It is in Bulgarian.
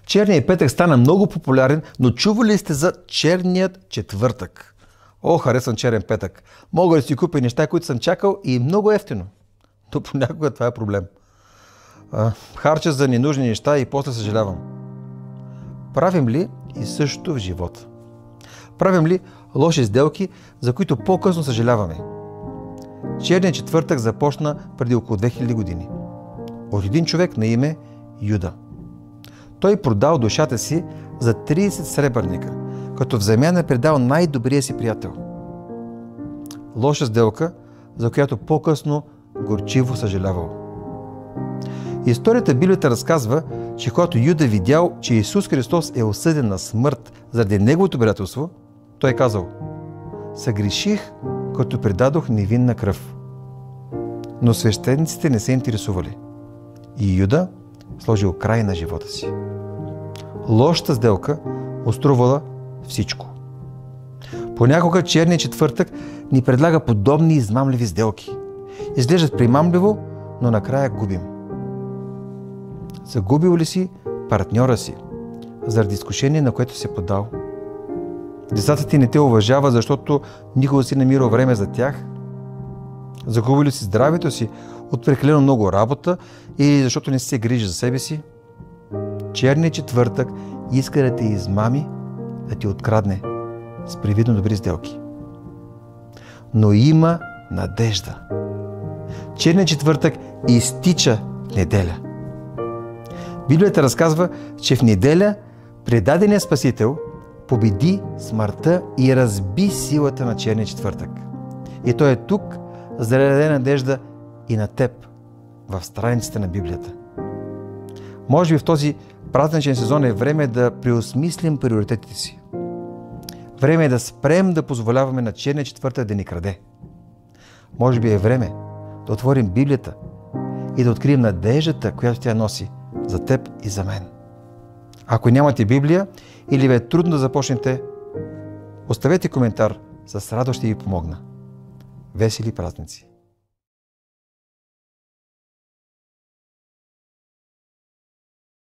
Черният петък стана много популярен, но чували ли сте за черният четвъртък? О, харесвам черен петък. Мога да си купя неща, които съм чакал и много ефтино. Но понякога това е проблем. Харча за ненужни неща и после съжалявам. Правим ли и същото в живота? Правим ли лоши сделки, за които по-късно съжаляваме? Черният четвъртък започна преди около 2000 години. От един човек на име Юда. Той продал душата си за 30 сребърника, като в замяна е предал най-добрия си приятел. Лоша сделка, за която по-късно горчиво съжалявал. Историята в Библията разказва, че когато Юда видял, че Исус Христос е осъден на смърт заради неговото приятелство, той казал: съгреших, като предадох невинна кръв. Но свещениците не се интересували. И Юда сложил край на живота си. Лошата сделка острувала всичко. Понякога черният четвъртък ни предлага подобни измамливи сделки. Изглеждат примамливо, но накрая губим. Загубил ли си партньора си заради изкушение, на което си подал? Децата ти не те уважават, защото никога си намирал време за тях? Загубил ли си здравето си от прекалено много работа или защото не си се грижи за себе си? Черният четвъртък иска да те измами, да ти открадне с привидно добри сделки. Но има надежда. Черният четвъртък изтича неделя. Библията разказва, че в неделя предаденият Спасител победи смъртта и разби силата на черния четвъртък. И той е тук, за да даде надежда и на теб в страниците на Библията. Може би в този празничен сезон е време да преосмислим приоритетите си. Време е да спрем да позволяваме на черния четвъртък да ни краде. Може би е време да отворим Библията и да открием надеждата, която тя носи за теб и за мен. Ако нямате Библия или ви е трудно да започнете, оставете коментар, с радост ще ви помогна. Весели празници!